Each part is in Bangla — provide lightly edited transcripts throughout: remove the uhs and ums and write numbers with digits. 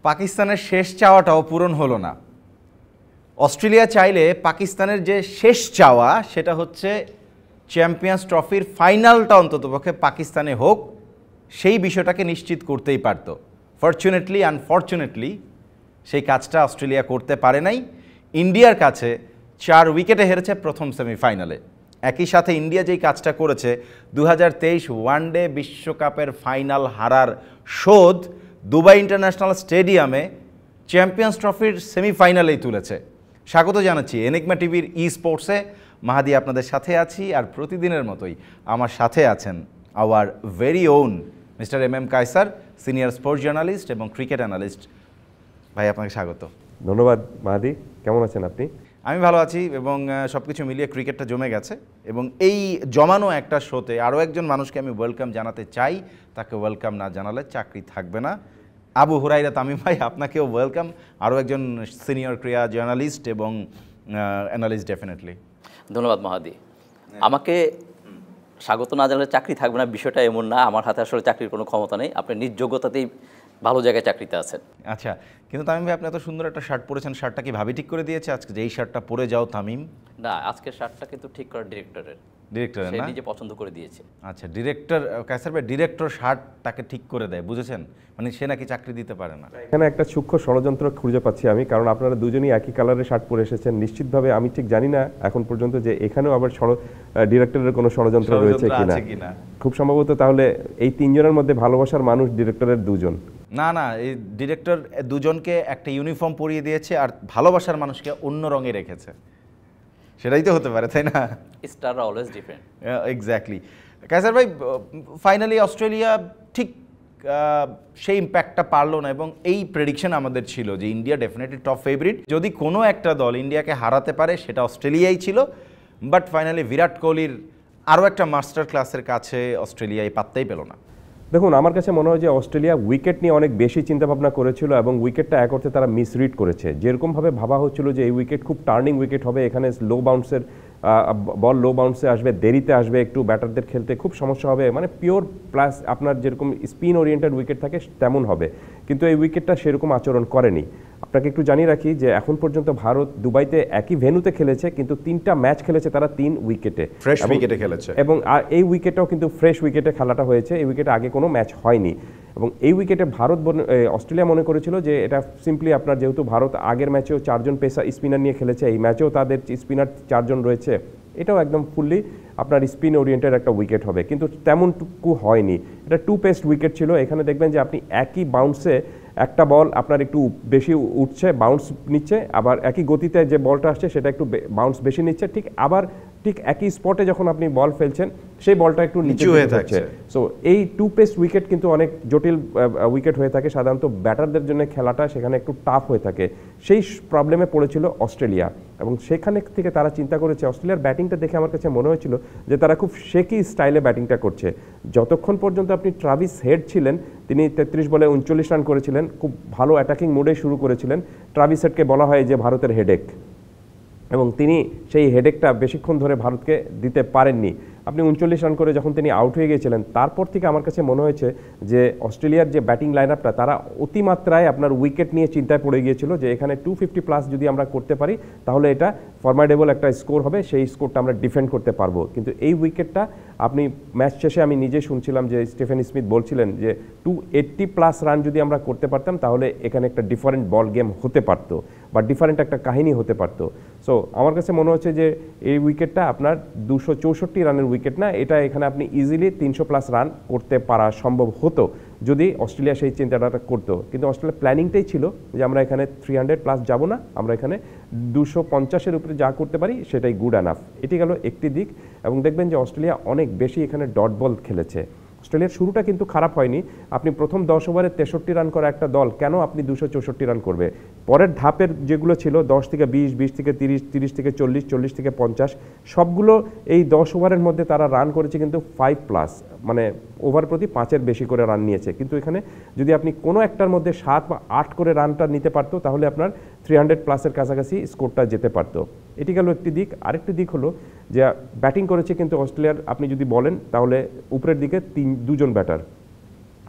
পাকিস্তানের শেষ চাওয়াটাও পূরণ হলো না। অস্ট্রেলিয়া চাইলে পাকিস্তানের যে শেষ চাওয়া সেটা হচ্ছে চ্যাম্পিয়ন্স ট্রফির ফাইনালটা অন্ততপক্ষে পাকিস্তানে হোক, সেই বিষয়টাকে নিশ্চিত করতেই পারত। ফরচুনেটলি আনফর্চুনেটলি সেই কাজটা অস্ট্রেলিয়া করতে পারে নাই। ইন্ডিয়ার কাছে 4 উইকেটে হেরেছে প্রথম সেমিফাইনালে। একই সাথে ইন্ডিয়া যেই কাজটা করেছে 2023 ওয়ানডে বিশ্বকাপের ফাইনাল হারার শোধ দুবাই ইন্টারন্যাশনাল স্টেডিয়ামে চ্যাম্পিয়ন্স ট্রফির সেমিফাইনালেই তুলেছে। স্বাগত জানাচ্ছি এনিগমা টিভির স্পোর্টসে। মাহাদি আপনাদের সাথে আছি, আর প্রতিদিনের মতোই আমার সাথে আছেন our very own mister M Kaiser, senior sports journalist এবং ক্রিকেট অ্যানালিস্ট। ভাই আপনাকে স্বাগত। ধন্যবাদ মাহাদি, কেমন আছেন আপনি? আমি ভালো আছি এবং সব কিছু মিলিয়ে ক্রিকেটটা জমে গেছে, এবং এই জমানো একটা শোতে আরও একজন মানুষকে আমি ওয়েলকাম জানাতে চাই। তাকে ওয়েলকাম না জানালে চাকরি থাকবে না। আবু হুরাইরা তামিম ভাই, আপনাকেও ওয়েলকাম, আরও একজন সিনিয়র ক্রীড়া জার্নালিস্ট এবং অ্যানালিস্ট ডেফিনেটলি। ধন্যবাদ মাহাদি। আমাকে স্বাগত না জানালে চাকরি থাকবে না বিষয়টা এমন না, আমার হাতে আসলে চাকরির কোনো ক্ষমতা নেই। আপনি নিজ যোগ্যতাতেই ভালো জায়গায় চাকরিতে আছেন। আচ্ছা, কিন্তু তামিম ভাই আপনি এত সুন্দর একটা শার্ট পরেছেন, শার্টটা কি ভাবি ঠিক করে দিয়েছে আজকে যে এই শার্টটা পরে যাও তামিম? না, আজকের শার্টটা কিন্তু ঠিক করা ডিরেক্টরের, সে নিজে পছন্দ করে দিয়েছে। আচ্ছা, ডিরেক্টর কায়সার ভাই, ডিরেক্টর শার্ট তাকে ঠিক করে দেয়, বুঝেছেন? মানে সে নাকি চাকরি দিতে পারে না। এখানে একটা সূক্ষ্ম ষড়যন্ত্র খুঁজে পাচ্ছি আমি, কারণ আপনারা দুজনেই একই কালারের শার্ট পরে এসেছেন। নিশ্চিতভাবে আমি ঠিক জানি না এখন পর্যন্ত যে এখানেও আবার ডিরেক্টরের কোনো ষড়যন্ত্র রয়েছে কিনা। খুব সম্ভবত তাহলে এই তিনজনের মধ্যে ভালোবাসার মানুষ ডিরেক্টরের দুজন। না না, এই ডিরেক্টর দুজনকে একটা ইউনিফর্ম পরিয়ে দিয়েছে আর ভালোবাসার মানুষকে অন্য রঙে রেখেছে। সেটাই তো হতে পারে, তাই না? Star always different. Exactly. Kaiser ভাই, ফাইনালি অস্ট্রেলিয়া ঠিক সেই ইম্প্যাক্টটা পারলো না, এবং এই প্রেডিকশন আমাদের ছিল যে ইন্ডিয়া ডেফিনেটলি টপ ফেভারিট। যদি কোনো একটা দল ইন্ডিয়াকে হারাতে পারে সেটা অস্ট্রেলিয়াই ছিল। বাট ফাইনালি বিরাট কোহলির আরও একটা মাস্টার ক্লাসের কাছে অস্ট্রেলিয়া এই পাত্তাই পেল না। দেখুন, আমার কাছে মনে হয় যে অস্ট্রেলিয়া উইকেট নিয়ে অনেক বেশি চিন্তাভাবনা করেছিল এবং উইকেটটা এক অর্থে তারা মিসরিড করেছে। যেরকমভাবে ভাবা হচ্ছিল যে এই উইকেট খুব টার্নিং উইকেট হবে, এখানে লো বাউন্সের বল লো বাউন্সে আসবে, দেরিতে আসবে, একটু ব্যাটারদের খেলতে খুব সমস্যা হবে, মানে পিওর প্লাস আপনার যেরকম স্পিন ওরিয়েন্টেড উইকেট থাকে তেমন হবে। কিন্তু এই উইকেটটা সেরকম আচরণ করেনি। আপনাকে একটু জানিয়ে রাখি যে এখন পর্যন্ত ভারত দুবাইতে একই ভেন্যুতে খেলেছে, কিন্তু 3টা ম্যাচ খেলেছে তারা 3 উইকেটে, ফ্রেশ উইকেটে খেলেছে। এবং এই উইকেটটাও কিন্তু ফ্রেশ উইকেটে খেলাটা হয়েছে। এই উইকেটে আগে কোনো ম্যাচ হয়নি, এবং এই উইকেটে অস্ট্রেলিয়া মনে করেছিল যে এটা সিম্পলি আপনার, যেহেতু ভারত আগের ম্যাচেও 4 জন স্পিনার নিয়ে খেলেছে, এই ম্যাচেও তাদের স্পিনার 4 জন রয়েছে, এটাও একদম ফুললি আপনার স্পিন ওরিয়েন্টেড একটা উইকেট হবে। কিন্তু তেমনটুকু হয়নি, এটা 2 পেস্ট উইকেট ছিল। এখানে দেখবেন যে আপনি একই বাউন্সে একটা বল আপনার একটু বেশি উঠছে, বাউন্স নিচ্ছে, আবার একই গতিতে যে বলটা আসছে সেটা একটু বাউন্স বেশি নিচ্ছে, ঠিক একই স্পটে যখন আপনি বল ফেলছেন সেই বলটা একটু নিচু হয়ে থাকছে। সো এই 2 পেস্ট উইকেট কিন্তু অনেক জটিল উইকেট হয়ে থাকে, সাধারণত ব্যাটারদের জন্য খেলাটা সেখানে একটু টাফ হয়ে থাকে। সেই প্রবলেমে পড়েছিল অস্ট্রেলিয়া, এবং সেখানে থেকে তারা চিন্তা করেছে, অস্ট্রেলিয়ার ব্যাটিংটা দেখে আমার কাছে মনে হয়েছিল যে তারা খুব শেকি স্টাইলে ব্যাটিংটা করছে। যতক্ষণ পর্যন্ত আপনি ট্রাভিস হেড ছিলেন, তিনি 33 বলে 39 রান করেছিলেন, খুব ভালো অ্যাটাকিং মোডে শুরু করেছিলেন। ট্রাভিস হেডকে বলা হয় যে ভারতের হেডেক, এবং তিনি সেই হেডেকটা বেশিক্ষণ ধরে ভারতকে দিতে পারেননি। আপনি 39 রান করে যখন তিনি আউট হয়ে গিয়েছিলেন, তারপর থেকে আমার কাছে মনে হয়েছে যে অস্ট্রেলিয়ার যে ব্যাটিং লাইন আপটা তারা অতিমাত্রায় আপনার উইকেট নিয়ে চিন্তায় পড়ে গিয়েছিল যে এখানে 250 প্লাস যদি আমরা করতে পারি তাহলে এটা ফরমাইডেবল একটা স্কোর হবে, সেই স্কোরটা আমরা ডিফেন্ড করতে পারবো। কিন্তু এই উইকেটটা আপনি ম্যাচ শেষে আমি নিজে শুনছিলাম যে স্টিফেন স্মিথ বলছিলেন যে 280 প্লাস রান যদি আমরা করতে পারতাম তাহলে এখানে একটা ডিফারেন্ট বল গেম হতে পারতো, বা ডিফারেন্ট একটা কাহিনী হতে পারতো। সো আমার কাছে মনে হচ্ছে যে এই উইকেটটা আপনার 264 রানের উইকেট না, এটা এখানে আপনি ইজিলি 300 প্লাস রান করতে পারা সম্ভব হতো যদি অস্ট্রেলিয়া সেই চিন্তাটা করতো। কিন্তু অস্ট্রেলিয়ার প্ল্যানিংটাই ছিল যে আমরা এখানে 300 প্লাস যাব না, আমরা এখানে 250-এর উপরে যা করতে পারি সেটাই গুড এনাফ। এটি গেল একটি দিক। এবং দেখবেন যে অস্ট্রেলিয়া অনেক বেশি এখানে ডট বল খেলেছে। অস্ট্রেলিয়ার শুরুটা কিন্তু খারাপ হয়নি। আপনি প্রথম 10 ওভারে 63 রান করা একটা দল কেন আপনি 264 রান করবে? পরের ধাপের যেগুলো ছিল 10 থেকে 20, 20 থেকে 30, 30 থেকে 40, 40 থেকে 50, সবগুলো এই 10 ওভারের মধ্যে তারা রান করেছে কিন্তু 5 প্লাস, মানে ওভার প্রতি 5-এর বেশি করে রান নিয়েছে। কিন্তু এখানে যদি আপনি কোনো একটার মধ্যে 7 বা 8 করে রানটা নিতে পারতো তাহলে আপনার 300 প্লাসের কাছাকাছি স্কোরটা যেতে পারতো। এটি গেল একটি দিক। আরেকটি দিক হলো যে ব্যাটিং করেছে কিন্তু অস্ট্রেলিয়ার, আপনি যদি বলেন তাহলে উপরের দিকে 2 জন ব্যাটার।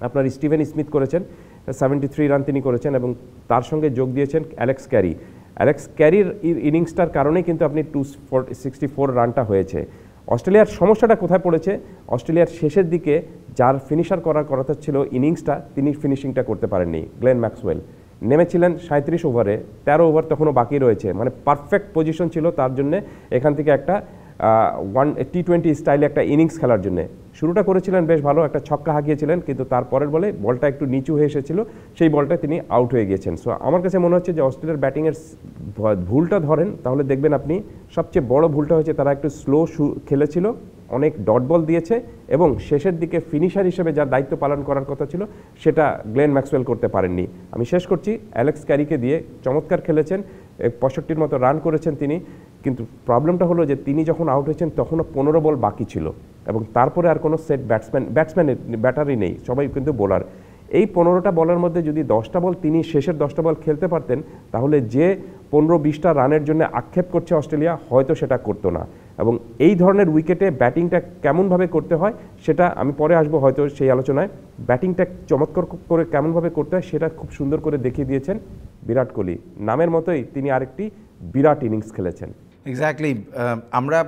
আপনার স্টিভেন স্মিথ করেছেন, 73 রান তিনি করেছেন এবং তার সঙ্গে যোগ দিয়েছেন অ্যালেক্স ক্যারি। অ্যালেক্স ক্যারির ইনিংসটার কারণেই কিন্তু আপনি 264 রানটা হয়েছে। অস্ট্রেলিয়ার সমস্যাটা কোথায় পড়েছে, অস্ট্রেলিয়ার শেষের দিকে যার ফিনিশার করার কথা ছিল ইনিংসটা, তিনি ফিনিশিংটা করতে পারেননি। গ্লেন ম্যাক্সওয়েল নেমেছিলেন 37 ওভারে, 13 ওভার তখনও বাকি রয়েছে, মানে পারফেক্ট পজিশন ছিল তার জন্যে এখান থেকে একটা T20 স্টাইলে একটা ইনিংস খেলার জন্য। শুরুটা করেছিলেন বেশ ভালো, একটা ছক্কা হাঁকিয়েছিলেন, কিন্তু তারপরের বলে বলটা একটু নিচু হয়ে এসেছিল, সেই বলটায় তিনি আউট হয়ে গিয়েছেন। সো আমার কাছে মনে হচ্ছে যে অস্ট্রেলিয়ার ব্যাটিংয়ের ভুলটা ধরেন তাহলে দেখবেন আপনি সবচেয়ে বড় ভুলটা হচ্ছে তারা একটু স্লো খেলেছিল, অনেক ডট বল দিয়েছে এবং শেষের দিকে ফিনিশার হিসেবে যার দায়িত্ব পালন করার কথা ছিল সেটা গ্লেন ম্যাক্সওয়েল করতে পারেননি। আমি শেষ করছি, অ্যালেক্স ক্যারিকে দিয়ে চমৎকার খেলেছেন, 65 মতো রান করেছেন তিনি, কিন্তু প্রবলেমটা হলো যে তিনি যখন আউট হয়েছেন তখনও 15 বল বাকি ছিল এবং তারপরে আর কোনো সেট ব্যাটারই নেই, সবাই কিন্তু বোলার। এই 15টা বলের মধ্যে যদি 10টা বল তিনি শেষের 10টা বল খেলতে পারতেন তাহলে যে 15-20টা রানের জন্য আক্ষেপ করছে অস্ট্রেলিয়া হয়তো সেটা করতো না। এবং এই ধরনের উইকেটে ব্যাটিংটা কেমনভাবে করতে হয় সেটা আমি পরে আসবো হয়তো সেই আলোচনায়। ব্যাটিংটা চমৎকার করে কেমনভাবে করতে হয় সেটা খুব সুন্দর করে দেখিয়ে দিয়েছেন বিরাট কোহলি। নামের মতোই তিনি আরেকটি বিরাট ইনিংস খেলেছেন। এক্স্যাক্টলি। আমরা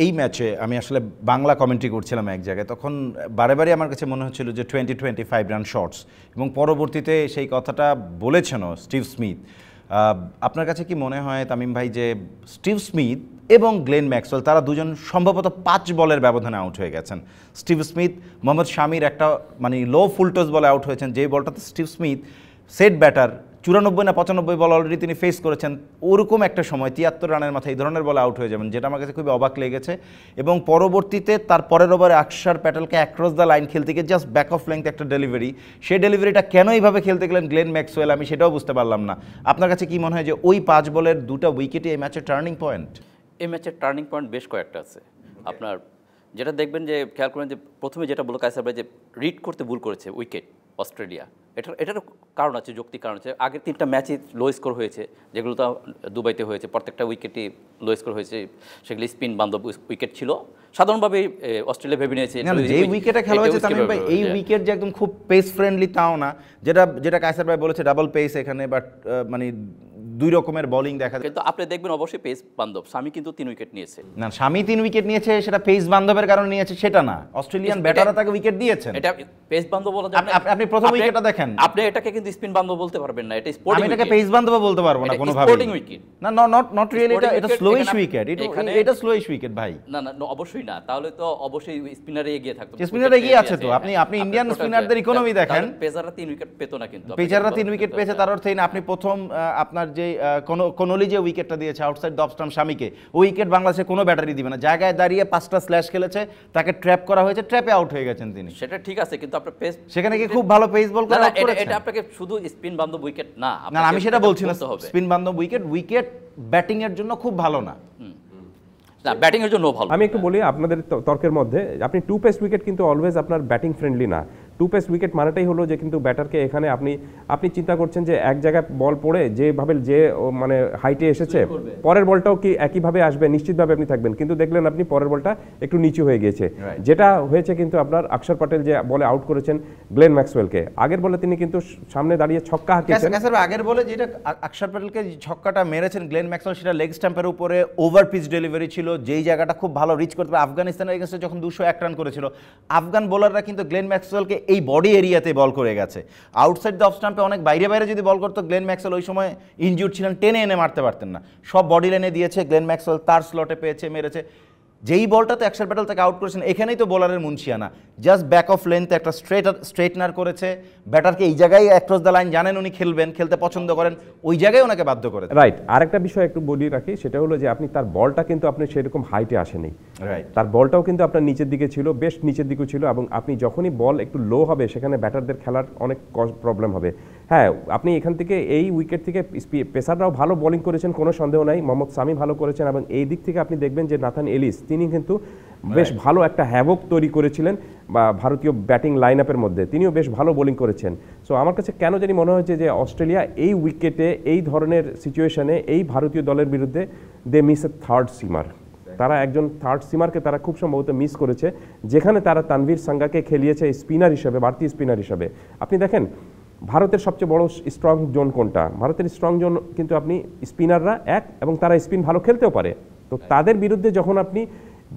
এই ম্যাচে আমি আসলে বাংলা কমেন্ট্রি করছিলাম এক জায়গায়, তখন বারে বারে আমার কাছে মনে হচ্ছিল যে 20-25 রান শর্টস, এবং পরবর্তীতে সেই কথাটা বলেছেনও স্টিভ স্মিথ। আপনার কাছে কি মনে হয় তামিম ভাই যে স্টিভ স্মিথ এবং গ্লেন ম্যাক্সওয়েল তারা দুজন সম্ভবত 5 বলের ব্যবধানে আউট হয়ে গেছেন? স্টিভ স্মিথ মোহাম্মদ শামির একটা মানে লো ফুলটস বলে আউট হয়েছেন, যেই বলটাতে স্টিভ স্মিথ সেট ব্যাটার 94 না 95 বল অলরেডি তিনি ফেস করেছেন, ওরকম একটা সময় 73 রানের মাথায় এই ধরনের বলে আউট হয়ে যাবেন, যেটা আমার কাছে খুবই অবাক লেগেছে। এবং পরবর্তীতে তার পরের ওভারে আকসার প্যাটেলকে অ্যাক্রস দ্য লাইন খেলতে গিয়ে জাস্ট ব্যাক অফ লেংথ একটা ডেলিভারি, সেই ডেলিভারিটা কেন এইভাবে খেলতে গেলেন গ্লেন ম্যাক্সওয়েল আমি সেটাও বুঝতে পারলাম না। আপনার কাছে কি মনে হয় যে ওই 5 বলের 2টা উইকেটই এই ম্যাচের টার্নিং পয়েন্ট? এই ম্যাচের টার্নিং পয়েন্ট বেশ কয়েকটা আছে। আপনার যেটা দেখবেন যে খেয়াল করেন যে প্রথমে যেটা বলো কায়সার ভাই যে রিড করতে ভুল করেছে উইকেট অস্ট্রেলিয়া, এটারও কারণ আছে, যৌক্তিক কারণ আছে। আগের 3টা ম্যাচই লো স্কোর হয়েছে, যেগুলো তো দুবাইতে হয়েছে, প্রত্যেকটা উইকেটই লো স্কোর হয়েছে, সেগুলি স্পিন বান্ধব উইকেট ছিল। সাধারণভাবে অস্ট্রেলিয়া ভেবে নিয়েছে যে উইকেটে খেলা হয়েছে তামিম ভাই, এই উইকেট যে একদম খুব পেস ফ্রেন্ডলি তাও না, যেটা কায়সার ভাই বলেছে ডাবল পেস এখানে, বাট মানে 2 রকমের বোলিং দেখা যায়। কিন্তু আপনি দেখবেন অবশ্যই পেস বান্ধব। শামি কিন্তু 3 উইকেট নিয়েছে। না, শামি 3 উইকেট নিয়েছে, সেটা পেস বান্ধবের কারণে নিয়েছে সেটা না, অস্ট্রেলিয়ান ব্যাটাররা তাকে উইকেট দিয়েছেন। এটা পেস বান্ধব বলা যাবে না। আপনি প্রথম উইকেটটা দেখেন, আপনি এটাকে কিন্তু স্পিন বান্ধব বলতে পারবেন না, এটা স্পোর্টিং উইকেট। আমি এটাকে পেস বান্ধব বলতে পারবো না কোনোভাবে। স্পোর্টিং উইকেট না, নট রিয়েলি, এটা স্লোইশ উইকেট, এটা স্লোইশ উইকেট ভাই। না অবশ্যই না, তাহলে তো অবশ্যই স্পিনারে এগিয়ে থাকতো। স্পিনারে এগিয়ে আছে তো, আপনি ইন্ডিয়ান স্পিনারদের ইকোনমি দেখেন, পেসাররা 3 উইকেট পেত না, কিন্তু পেসাররা 3 উইকেট পেয়েছে, তার অর্থ এই না আপনি প্রথম আপনার যে কোনলি যে উইকেটটা দিয়েছে আউটসাইড দ্য অফ স্টাম্প শামিকে, ওই উইকেট বাংলাদেশে কোনো ব্যাটারি দিবে না। জায়গায় দাঁড়িয়ে 5টা স্ল্যাশ খেলেছে, তাকে ট্র্যাপ করা হয়েছে, ট্র্যাপে আউট হয়ে গেছেন তিনি। সেটা ঠিক আছে, কিন্তু আপনার পেস সেখানে কি খুব ভালো পেস বল করা করেছে? এটা আপনাকে শুধু স্পিন বান্ধব উইকেট না, আমি সেটা বলছি না, স্পিন বান্ধব উইকেট ব্যাটিং এর জন্য খুব ভালো না, ব্যাটিং এর জন্য ভালো। আমি একটু বলি আপনাদের তর্কের মধ্যে, আপনি 2 পেস উইকেট কিন্তু অলওয়েজ আপনার ব্যাটিং ফ্রেন্ডলি না। 2 পেস উইকেট মানেটাই হলো যে কিন্তু ব্যাটারকে এখানে আপনি চিন্তা করছেন যে এক জায়গায় বল পড়ে যেভাবে যে মানে হাইটে এসেছে, পরের বলটাও কি একইভাবে আসবে নিশ্চিতভাবে আপনি থাকবেন, কিন্তু দেখলেন আপনি পরের বলটা একটু নিচু হয়ে গিয়েছে, যেটা হয়েছে কিন্তু আপনার আকসার প্যাটেল যে বলে আউট করেছেন গ্লেন ম্যাক্সওয়েলকে, আগের বলে তিনি কিন্তু সামনে দাঁড়িয়ে ছক্কা হাঁকিয়েছেন। আগের বলে যেটা আকসার প্যাটেলকে ছক্কাটা মেরেছেন গ্লেন ম্যাক্সওয়েল, সেটা লেগ স্ট্যাম্পের উপরে ওভার পিচ ডেলিভারি ছিল, যেই জায়গাটা খুব ভালো রিচ করতে পারে। আফগানিস্তানের এগেইনস্টে যখন 201 রান করেছিল, আফগান বোলাররা কিন্তু গ্লেন ম্যাক্সওয়েলকে এই বডি এরিয়াতে বল করে গেছে। আউটসাইড দ্য অফ স্টাম্পে অনেক বাইরে যদি বল করতো, গ্লেন ম্যাক্সওয়েল ওই সময় ইনজিউর্ড ছিলেন, টেনে এনে মারতে পারতেন না, সব বডি লাইনে দিয়েছে, গ্লেন ম্যাক্সওয়েল তার স্লটে পেয়েছে, মেরেছে। যেই বলটাতে আকসার প্যাটেল তাকে আউট করেছেন, এখানেই তো বোলারের মুন্সিয়ানা, জাস্ট ব্যাক অফ লেন্থ একটা স্ট্রেটনার করেছে, ব্যাটারকে এই জায়গায় অ্যাক্রস দ্য লাইন জানেন উনি খেলবেন, খেলতে পছন্দ করেন, ওই জায়গায় ওনাকে বাধ্য করে। রাইট। আরেকটা বিষয় একটু বলি রাখি, সেটা হলো যে আপনি তার বলটা কিন্তু আপনি সেরকম হাইটে আসেনি, রাইট, তার বলটাও কিন্তু আপনার নিচের দিকে ছিল, বেশ নিচের দিকেও ছিল, এবং আপনি যখনই বল একটু লো হবে সেখানে ব্যাটারদের খেলার অনেক প্রবলেম হবে। হ্যাঁ, আপনি এখান থেকে এই উইকেট থেকে পেসাররাও ভালো বোলিং করেছেন, কোনো সন্দেহ নাই, মোহাম্মদ শামি ভালো করেছেন, এবং এই দিক থেকে আপনি দেখবেন যে নাথান এলিস তিনি কিন্তু বেশ ভালো একটা হ্যাভক তৈরি করেছিলেন বা ভারতীয় ব্যাটিং লাইন আপের মধ্যে, তিনিও বেশ ভালো বোলিং করেছেন। সো আমার কাছে কেন জানি মনে হয়েছে যে অস্ট্রেলিয়া এই উইকেটে এই ধরনের সিচুয়েশনে এই ভারতীয় দলের বিরুদ্ধে দে মিস এ থার্ড সিমার, তারা একজন থার্ড সিমারকে তারা খুব সম্ভবত মিস করেছে, যেখানে তারা তানভীর সাঙ্গাকে খেলিয়েছে স্পিনার হিসেবে, বাড়তি স্পিনার হিসেবে। আপনি দেখেন ভারতের সবচেয়ে বড় স্ট্রং জোন কোনটা? ভারতের স্ট্রং জোন কিন্তু আপনি স্পিনাররা এক, এবং তারা স্পিন ভালো খেলতেও পারে। তো তাদের বিরুদ্ধে যখন আপনি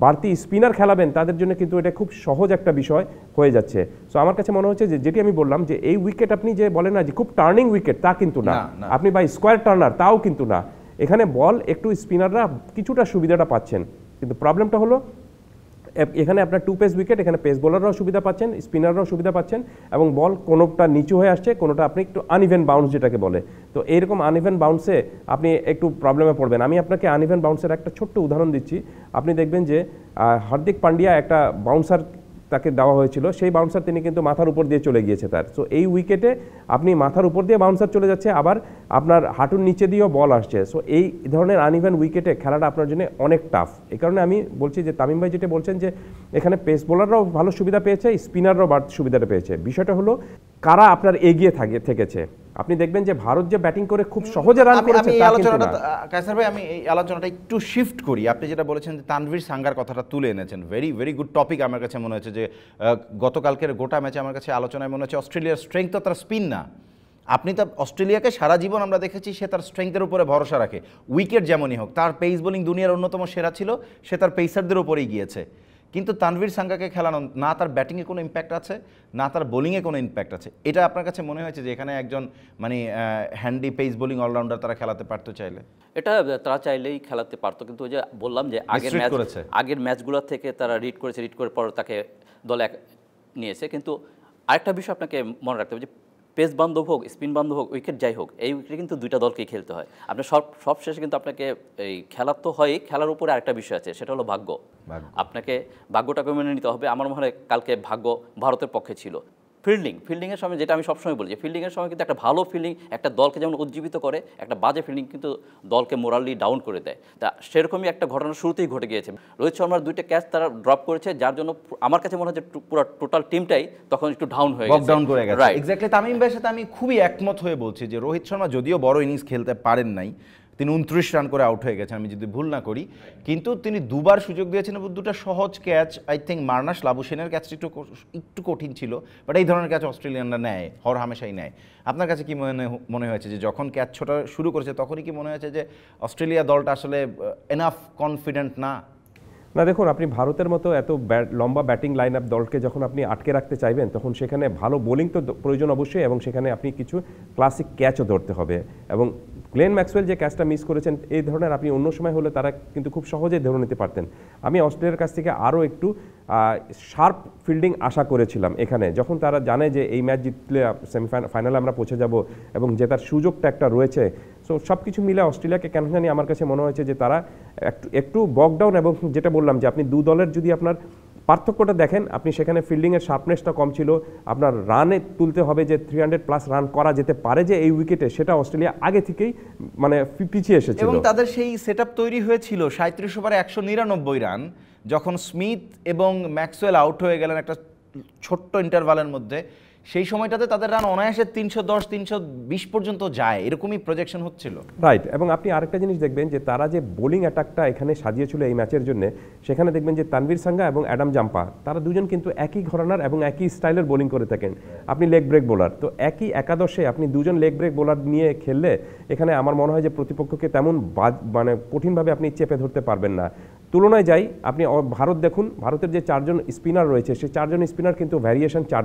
বাড়তি স্পিনার খেলাবেন, তাদের জন্য কিন্তু এটা খুব সহজ একটা বিষয় হয়ে যাচ্ছে। সো আমার কাছে মনে হচ্ছে যে, যেটি আমি বললাম যে এই উইকেট আপনি যে বলেন না যে খুব টার্নিং উইকেট, তা কিন্তু না। আপনি বা স্কোয়ার টার্নার, তাও কিন্তু না। এখানে বল একটু স্পিনাররা কিছুটা সুবিধাটা পাচ্ছেন, কিন্তু প্রবলেমটা হলো এখানে আপনার 2 পেস উইকেট, এখানে পেস বোলাররাও সুবিধা পাচ্ছেন, স্পিনাররাও সুবিধা পাচ্ছেন, এবং বল কোনোটা নিচু হয়ে আসছে, কোনোটা আপনি একটু আনইভেন বাউন্স যেটাকে বলে। তো এইরকম আনইভেন বাউন্সে আপনি একটু প্রবলেমে পড়বেন। আমি আপনাকে আনইভেন বাউন্সের একটা ছোট্ট উদাহরণ দিচ্ছি। আপনি দেখবেন যে হার্দিক পান্ডিয়া একটা বাউন্সার তাকে দেওয়া হয়েছিল, সেই বাউন্সার তিনি কিন্তু মাথার উপর দিয়ে চলে গিয়েছে তার। সো এই উইকেটে আপনি মাথার উপর দিয়ে বাউন্সার চলে যাচ্ছে, আবার আপনার হাঁটুর নিচে দিয়েও বল আসছে। সো এই ধরনের আনইভেন উইকেটে খেলাটা আপনার জন্য অনেক টাফ। এই কারণে আমি বলছি যে তামিম ভাই যেটা বলছেন যে এখানে পেস বোলাররাও ভালো সুবিধা পেয়েছে, স্পিনাররাও বাড়তি সুবিধাটা পেয়েছে। বিষয়টা হলো কারা আপনার এগিয়ে থেকেছে। আপনি দেখবেন যে ভারত যে ব্যাটিং করে খুব সহজে রান করেছে, তা কিন্তু না। কায়সার ভাই, আমি এই আলোচনাটা একটু শিফট করি। আপনি যেটা বলেছেন যে তানভীর সাঙ্গার কথাটা তুলে এনেছেন, ভেরি গুড টপিক। আমার কাছে মনে হচ্ছে যে গতকালকের গোটা ম্যাচে আমার কাছে আলোচনায় মনে হচ্ছে অস্ট্রেলিয়ার স্ট্রেংথ তো তার স্পিন না। আপনি তো অস্ট্রেলিয়াকে সারা জীবন আমরা দেখেছি সে তার স্ট্রেংথের উপরে ভরসা রাখে, উইকেট যেমনই হোক। তার পেস বোলিং দুনিয়ার অন্যতম সেরা ছিল, সে তার পেসারদের উপরেই গিয়েছে। কিন্তু তানভীর সাঙ্গাকে খেলানো, না তার ব্যাটিংয়ে কোনো ইম্প্যাক্ট আছে, না তার বোলিংয়ে কোনো ইম্প্যাক্ট আছে। এটা আপনার কাছে মনে হয়েছে যে এখানে একজন মানে হ্যান্ডি পেস বোলিং অলরাউন্ডার তারা খেলাতে পারতো চাইলে? এটা তারা চাইলেই খেলাতে পারতো, কিন্তু ওই যে বললাম যে আগের ম্যাচগুলোর থেকে তারা রিড করে পর তাকে দলে নিয়েছে। কিন্তু আরেকটা বিষয় আপনাকে মনে রাখতে হবে যে পেস বান্ধব হোক, স্পিন বান্ধব হোক, উইকেট যাই হোক, এই উইকেটে কিন্তু দুইটা দলকেই খেলতে হয়। আপনার সব শেষে কিন্তু আপনাকে এই খেলার তো হয়ই, খেলার উপরে আরেকটা বিষয় আছে, সেটা হলো ভাগ্য। আপনাকে ভাগ্যটাকে মেনে নিতে হবে। আমার মনে হয় কালকে ভাগ্য ভারতের পক্ষে ছিল। ফিল্ডিংয়ের সময় যেটা আমি সবসময় বলি যে ফিল্ডিংয়ের সময় কিন্তু একটা ভালো ফিল্ডিং একটা দলকে যেমন উজ্জীবিত করে, একটা বাজে ফিল্ডিং কিন্তু দলকে মোরালি ডাউন করে দেয়। তা সেরকমই একটা ঘটনা শুরুতেই ঘটে গিয়েছে। রোহিত শর্মার 2টা ক্যাচ তারা ড্রপ করেছে, যার জন্য আমার কাছে মনে হচ্ছে পুরো টোটাল টিমটাই তখন একটু ডাউন হয়ে গেছে। Right, exactly. তামিম ভাইয়ের সাথে আমি খুবই একমত হয়ে বলছি যে রোহিত শর্মা যদিও বড় ইনিংস খেলতে পারেন নাই, তিনি 29 রান করে আউট হয়ে গেছেন আমি যদি ভুল না করি, কিন্তু তিনি দুবার সুযোগ দিয়েছেন এবং দুটো সহজ ক্যাচ। আই থিঙ্ক মার্নাস লাবুসেনের ক্যাচটি একটু কঠিন ছিল, বাট এই ধরনের ক্যাচ অস্ট্রেলিয়ানরা নেয়, হামেশাই নেয়। আপনার কাছে কি মনে হয়েছে যে যখন ক্যাচ ছোটা শুরু করেছে তখনই কি মনে হয়েছে যে অস্ট্রেলিয়া দলটা আসলে এনাফ কনফিডেন্ট না? না, দেখুন, আপনি ভারতের মতো এত লম্বা ব্যাটিং লাইন আপ দলকে যখন আপনি আটকে রাখতে চাইবেন, তখন সেখানে ভালো বোলিং তো প্রয়োজন অবশ্যই, এবং সেখানে আপনি কিছু ক্লাসিক ক্যাচও ধরতে হবে। এবং গ্লেন ম্যাক্সওয়েল যে ক্যাচটা মিস করেছেন, এই ধরনের আপনি অন্য সময় হলে তারা কিন্তু খুব সহজেই ধরে নিতে পারতেন। আমি অস্ট্রেলিয়ার কাছ থেকে আরও একটু শার্প ফিল্ডিং আশা করেছিলাম এখানে, যখন তারা জানে যে এই ম্যাচ জিতলে ফাইনালে আমরা পৌঁছে যাব এবং জেতার সুযোগটা একটা রয়েছে। সো সব কিছু মিলে অস্ট্রেলিয়াকে কেন জানি আমার কাছে মনে হয়েছে যে তারা একটু বকডাউন, এবং যেটা বললাম যে আপনি দু দলের যদি আপনার পার্থক্যটা দেখেন, আপনি সেখানে ফিল্ডিংয়ের শার্পনেসটা কম ছিল। আপনার রানে তুলতে হবে যে 300+ রান করা যেতে পারে যে এই উইকেটে, সেটা অস্ট্রেলিয়া আগে থেকেই মানে পিছিয়ে এসেছিল, এবং তাদের সেই সেটআপ তৈরি হয়েছিল 37 ওভারে 199 রান, যখন স্মিথ এবং ম্যাক্সওয়েল আউট হয়ে গেলেন একটা ছোট্ট ইন্টারভালের মধ্যে। সেই সময়টাতে তাদের রান অনায়াসে 310-320 পর্যন্ত যায়, এরকমই প্রজেকশন হচ্ছিল। রাইট। এবং আপনি আরেকটা জিনিস দেখবেন যে তারা যে বোলিং অ্যাটাকটা এখানে সাজিয়েছিল এই ম্যাচের জন্য, সেখানে দেখবেন যে তানভীর সাঙ্গা এবং অ্যাডাম জাম্পা, তারা দুজন কিন্তু একই ঘরানার এবং একই স্টাইলের বোলিং করে থাকেন। আপনি লেগ ব্রেক বোলার, তো একই একাদশে আপনি দুজন লেগ ব্রেক বোলার নিয়ে খেললে এখানে আমার মনে হয় যে প্রতিপক্ষকে তেমন মানে কঠিনভাবে আপনি চেপে ধরতে পারবেন না। তুলনায় যাই, আপনি ভারত দেখুন, ভারতের যে 4জন স্পিনার রয়েছে, সেই 4জন স্পিনার কিন্তু ভ্যারিয়েশন 4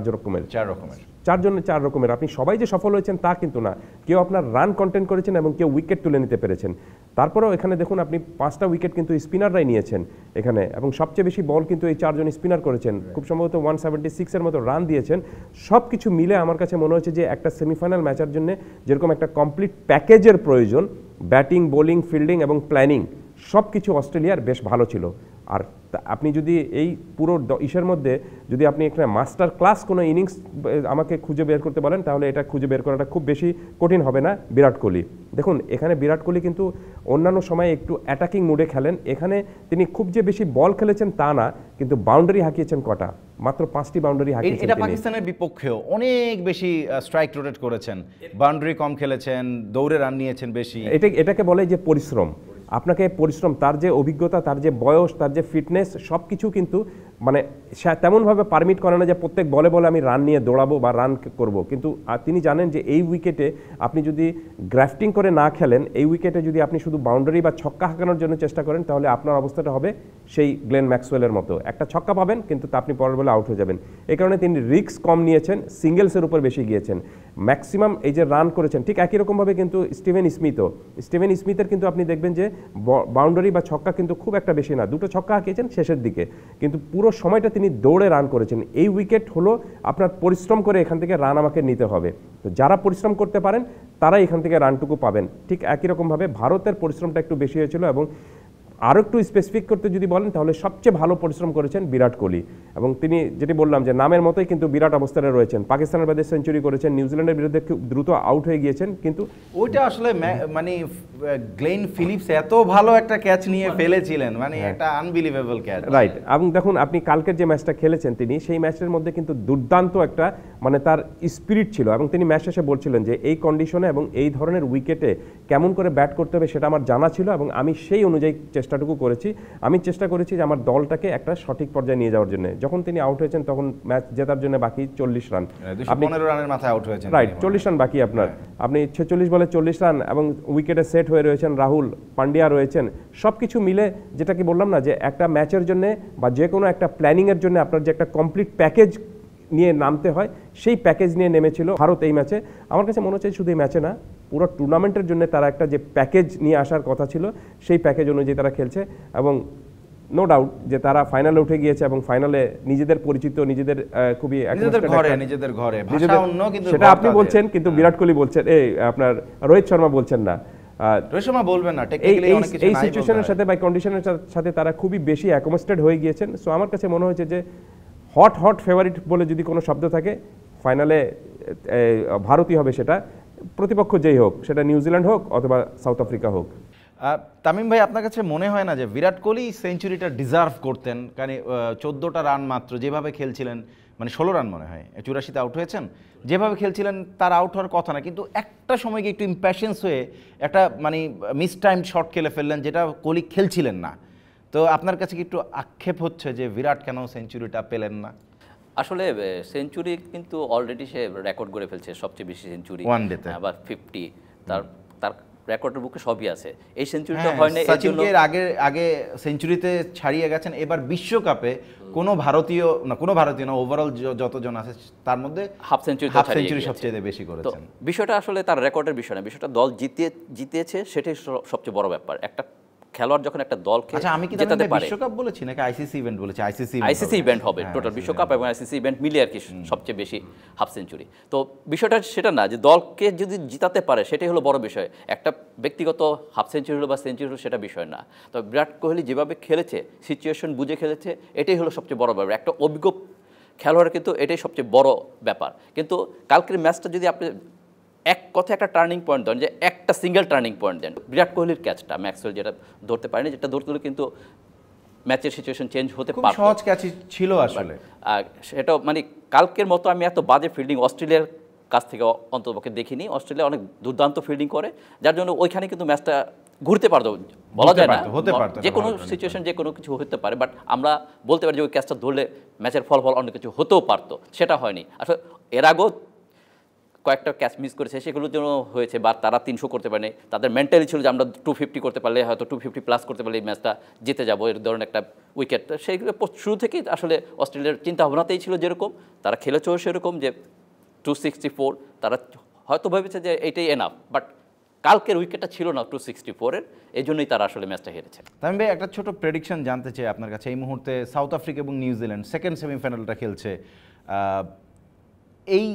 রকমের। আপনি সবাই যে সফল হয়েছেন তা কিন্তু না, কেউ আপনার রান কন্টেন্ট করেছেন এবং কেউ উইকেট তুলে নিতে পেরেছেন। তারপরেও এখানে দেখুন, আপনি 5টা উইকেট কিন্তু স্পিনাররাই নিয়েছেন এখানে, এবং সবচেয়ে বেশি বল কিন্তু এই 4জন স্পিনার করেছেন, খুব সম্ভবত 176-এর মতো রান দিয়েছেন। সব কিছু মিলে আমার কাছে মনে হচ্ছে যে একটা সেমিফাইনাল ম্যাচের জন্য যেরকম একটা কমপ্লিট প্যাকেজের প্রয়োজন, ব্যাটিং, বোলিং, ফিল্ডিং এবং প্ল্যানিং, সব কিছু অস্ট্রেলিয়ার বেশ ভালো ছিল। আর আপনি যদি এই পুরো ইসের মধ্যে যদি আপনি একটা মাস্টার ক্লাস কোনো ইনিংস আমাকে খুঁজে বের করতে বলেন, তাহলে এটা খুঁজে বের করাটা খুব বেশি কঠিন হবে না বিরাট কোহলি। দেখুন, এখানে বিরাট কোহলি কিন্তু অন্যান্য সময়ে একটু অ্যাটাকিং মুডে খেলেন, এখানে তিনি খুব যে বেশি বল খেলেছেন তা না, কিন্তু বাউন্ডারি হাঁকিয়েছেন কটা, মাত্র 5টি বাউন্ডারি হাঁকিয়েছেন। এটা পাকিস্তানের বিপক্ষেও অনেক বেশি স্ট্রাইক রোটেট করেছেন, বাউন্ডারি কম খেলেছেন, দৌড়ে রান নিয়েছেন বেশি। এটাকে বলে যে পরিশ্রম। আপনাকে পরিশ্রম, তার যে অভিজ্ঞতা, তার যে বয়স, তার যে ফিটনেস, সব কিছু কিন্তু মানে তেমনভাবে পারমিট করে না যে প্রত্যেক বলে বলে আমি রান নিয়ে দৌড়াবো বা রান করব, কিন্তু তিনি জানেন যে এই উইকেটে আপনি যদি গ্রাফটিং করে না খেলেন, এই উইকেটে যদি আপনি শুধু বাউন্ডারি বা ছক্কা হাঁকানোর জন্য চেষ্টা করেন, তাহলে আপনার অবস্থাটা হবে সেই গ্লেন ম্যাক্সওয়েলের মতো, একটা ছক্কা পাবেন কিন্তু তা আপনি পরের বলে আউট হয়ে যাবেন। এই কারণে তিনি রিস্ক কম নিয়েছেন, সিঙ্গেলসের উপর বেশি গিয়েছেন, ম্যাক্সিমাম এই যে রান করেছেন। ঠিক একই রকমভাবে কিন্তু স্টিভেন স্মিথের কিন্তু আপনি দেখবেন যে বাউন্ডারি বা ছক্কা কিন্তু খুব একটা বেশি না, দুটো ছক্কা হাঁকিয়েছেন শেষের দিকে, কিন্তু পুরো সময়টা তিনি দৌড়ে রান করেছেন। এই উইকেট হলো আপনার পরিশ্রম করে এখান থেকে রান আমাকে নিতে হবে, তো যারা পরিশ্রম করতে পারেন তারাই এখান থেকে রানটুকু পাবেন। ঠিক একই রকমভাবে ভারতের পরিশ্রমটা একটু বেশি হয়েছিল, এবং আরও একটু স্পেসিফিক করতে যদি বলেন তাহলে সবচেয়ে ভালো পরিশ্রম করেছেন বিরাট কোহলি, এবং তিনি যেটি বললাম যে নামের মতোই কিন্তু বিরাট অবস্থানে রয়েছেন। পাকিস্তানের বাদে সেঞ্চুরি করেছেন, নিউজিল্যান্ডের বিরুদ্ধে খুব দ্রুত আউট হয়ে গিয়েছেন, কিন্তু ওইটা আসলে মানে গ্লেন ফিলিপস এত ভালো একটা ক্যাচ নিয়ে ফেলেছিলেন, মানে একটা আনবিলিভেবল ক্যাচ, রাইট। এবং দেখুন আপনি কালকের যে ম্যাচটা খেলেছেন তিনি, সেই ম্যাচের মধ্যে কিন্তু দুর্দান্ত একটা মানে তার স্পিরিট ছিল, এবং তিনি ম্যাচ শেষে বলছিলেন যে এই কন্ডিশনে এবং এই ধরনের উইকেটে কেমন করে ব্যাট করতে হবে সেটা আমার জানা ছিল, এবং আমি সেই অনুযায়ী চেষ্টাটুকু করেছি। আমি চেষ্টা করেছি যে আমার দলটাকে একটা সঠিক পর্যায়ে নিয়ে যাওয়ার জন্য। যখন তিনি আউট হয়েছেন তখন ম্যাচ জেতার জন্য বাকি 40 রান, আপনি 15 রানের মাথায় আউট হয়েছেন, রাইট, 40 রান বাকি আপনার, আপনি 46 বলে 40 রান, এবং উইকেটে সেট হয়ে রয়েছেন রাহুল, পান্ডিয়া রয়েছেন, সব কিছু মিলে যেটা কি বললাম না যে একটা ম্যাচের জন্য বা যে কোনো একটা প্ল্যানিংয়ের জন্য আপনার যে একটা কমপ্লিট প্যাকেজ নিয়ে নামতে হয়, সেই প্যাকেজ নিয়ে নেমেছিল ভারত এই ম্যাচে। আমার কাছে মনে হচ্ছে শুধু এই ম্যাচে না, পুরো টুর্নামেন্টের জন্য তারা একটা যে প্যাকেজ নিয়ে আসার কথা ছিল সেই প্যাকেজ অনুযায়ী তারা খেলছে, এবং নো ডাউট যে তারা ফাইনালে উঠে গিয়েছে, এবং ফাইনালে নিজেদের পরিচিত, নিজেদের খুবই নিজেদের ঘরে ভাষা অন্য, কিন্তু সেটা আপনি বলছেন, কিন্তু বিরাট কোহলি বলছেন, এই আপনার রোহিত শর্মা বলছেন না, রোহিত শর্মা বলবেন না, টেকনিক্যালি অনেক কিছু এই সিচুয়েশনের সাথে বা কন্ডিশনের সাথে তারা খুবই বেশি অ্যাকোমোডেটেড হয়ে গিয়েছেন। সো আমার কাছে মনে হয়েছে যে হট ফেভারিট বলে যদি কোনো শব্দ থাকে ফাইনালে ভারতই হবে, সেটা প্রতিপক্ষ যেই হোক, সেটা নিউজিল্যান্ড হোক অথবা সাউথ আফ্রিকা হোক। তামিম ভাই, আপনার কাছে মনে হয় না যে বিরাট কোহলি সেঞ্চুরিটা ডিজার্ভ করতেন? কারণ 14টা রান মাত্র, যেভাবে খেলছিলেন, মানে 16 রান মনে হয়, 84তে আউট হয়েছেন, যেভাবে খেলছিলেন তার আউট হওয়ার কথা না, কিন্তু একটা সময় গিয়ে একটু ইম্প্যাশেন্স হয়ে একটা মানে মিস টাইম শট খেলে ফেললেন, যেটা কোহলি খেলছিলেন না। তো আপনার কাছে কি একটু আক্ষেপ হচ্ছে যে বিরাট কেন সেঞ্চুরিটা পেলেন না? আসলে সেঞ্চুরি কিন্তু অলরেডি সে রেকর্ড করে ফেলছে, সবচেয়ে বেশি সেঞ্চুরি ওয়ানডেতে, আবার 50, তার রেকর্ডের বুকে সবই আছে। এই সেঞ্চুরিটা হয় না, সচিনকে আগে সেঞ্চুরিতে ছাড়িয়ে গেছেন। এবার বিশ্বকাপে কোনো ভারতীয় না, ওভারঅল যতজন আছে তার মধ্যে হাফ সেঞ্চুরি সবচেয়ে বেশি করেছেন। বিষয়টা আসলে তার রেকর্ডের বিষয় না, বিষয়টা দল জিতেছে, সেটাই সবচেয়ে বড় ব্যাপার। একটা খেলোয়াড় যখন একটা দলকে জেতাতে পারে, বিশ্বকাপ বলেছি নাকি আইসিসি ইভেন্ট বলেছি? আইসিসি ইভেন্ট হবে, টোটাল বিশ্বকাপ এবং আইসিসি ইভেন্ট মিলে আর কি সবচেয়ে বেশি হাফ সেঞ্চুরি। তো বিষয়টা সেটা না যে দলকে যদি জিতাতে পারে সেটাই হলো বড় বিষয়, একটা ব্যক্তিগত হাফ সেঞ্চুরি হলো বা সেঞ্চুরি হলো সেটা বিষয় না। তো বিরাট কোহলি যেভাবে খেলেছে, সিচুয়েশন বুঝে খেলেছে, এটাই হলো সবচেয়ে বড় ব্যাপার। একটা অভিজ্ঞ খেলোয়াড় কিন্তু এটাই সবচেয়ে বড় ব্যাপার। কিন্তু কালকের ম্যাচটা যদি আপনি এক কথায় একটা টার্নিং পয়েন্ট দেন, যে একটা সিঙ্গেল টার্নিং পয়েন্ট দেন, বিরাট কোহলির ক্যাচটা ম্যাক্সওয়েল যেটা ধরতে পারেনি, যেটা ধরতে হলে কিন্তু ম্যাচের সিচুয়েশন চেঞ্জ হতে পারত, সহজ ক্যাচ ছিল আসলে। সেটা মানে কালকের মতো আমি এত বাজে ফিল্ডিং অস্ট্রেলিয়ার কাছ থেকে অন্ততপক্ষে দেখিনি। অস্ট্রেলিয়া অনেক দুর্দান্ত ফিল্ডিং করে, যার জন্য ওইখানে কিন্তু ম্যাচটা ঘুরতে পারতো, বলা যায় না, যে কোনো সিচুয়েশন যে কোনো কিছু হতে পারে, বাট আমরা বলতে পারি যে ওই ক্যাচটা ধরলে ম্যাচের ফলাফল অনেক কিছু হতেও পারতো, সেটা হয়নি। আসলে এর আগেও কয়েকটা ক্যাচ মিস করেছে, সেগুলোর জন্য হয়েছে, বা তারা 300 করতে পারেনি। তাদের মেন্টালি ছিল যে আমরা 250 করতে পারলে, হয়তো 250 প্লাস করতে পারলে এই ম্যাচটা জিতে যাবো, এর ধরনের একটা উইকেট। সেইগুলো শুরু থেকেই আসলে অস্ট্রেলিয়ার চিন্তা ভাবনাতেই ছিল যেরকম, তারা খেলেছেও সেরকম, যে 264 তারা হয়তো ভেবেছে যে এইটাই এনাফ, বাট কালকের উইকেটটা ছিল না 264-এর, এই জন্যই তারা আসলে ম্যাচটা হেরেছে। তামিম ভাই, একটা ছোট প্রেডিকশন জানতে চাই আপনার কাছে। এই মুহূর্তে সাউথ আফ্রিকা এবং নিউজিল্যান্ড সেকেন্ড সেমিফাইনালটা খেলছে। এই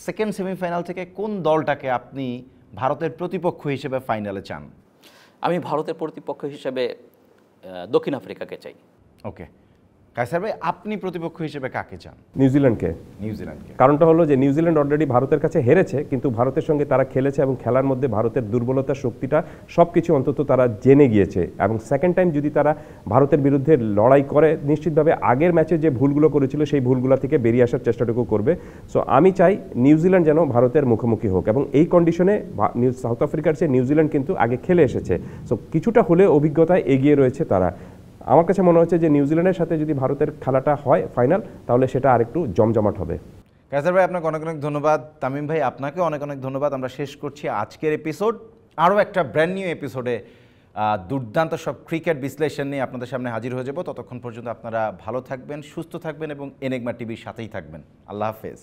সেকেন্ড সেমিফাইনাল থেকে কোন দলটাকে আপনি ভারতের প্রতিপক্ষ হিসেবে ফাইনালে চান? আমি ভারতের প্রতিপক্ষ হিসেবে দক্ষিণ আফ্রিকাকে চাই। ওকে, কায়সার ভাই, আপনি প্রতিপক্ষ হিসেবে কাকে চান? নিউজিল্যান্ডকে। কারণটা হলো যে নিউজিল্যান্ড অলরেডি ভারতের কাছে হেরেছে, কিন্তু ভারতের সঙ্গে তারা খেলেছে এবং খেলার মধ্যে ভারতের দুর্বলতা, শক্তিটা সব কিছু অন্তত তারা জেনে গিয়েছে, এবং সেকেন্ড টাইম যদি তারা ভারতের বিরুদ্ধে লড়াই করে, নিশ্চিতভাবে আগের ম্যাচে যে ভুলগুলো করেছিল সেই ভুলগুলো থেকে বেরিয়ে আসার চেষ্টাটুকু করবে। সো আমি চাই নিউজিল্যান্ড যেন ভারতের মুখোমুখি হোক, এবং এই কন্ডিশনে সাউথ আফ্রিকার চেয়ে নিউজিল্যান্ড কিন্তু আগে খেলে এসেছে, সো কিছুটা হলে অভিজ্ঞতায় এগিয়ে রয়েছে তারা। আমার কাছে মনে হচ্ছে যে নিউজিল্যান্ডের সাথে যদি ভারতের খেলাটা হয় ফাইনাল, তাহলে সেটা আরেকটু জমজমাট হবে। কায়সার ভাই আপনাকে অনেক অনেক ধন্যবাদ, তামিম ভাই আপনাকে অনেক অনেক ধন্যবাদ। আমরা শেষ করছি আজকের এপিসোড। আরও একটা ব্র্যান্ড নিউ এপিসোডে দুর্দান্ত সব ক্রিকেট বিশ্লেষণ নিয়ে আপনাদের সামনে হাজির হয়ে যাব। ততক্ষণ পর্যন্ত আপনারা ভালো থাকবেন, সুস্থ থাকবেন এবং এনেগমা টিভির সাথেই থাকবেন। আল্লাহ হাফেজ।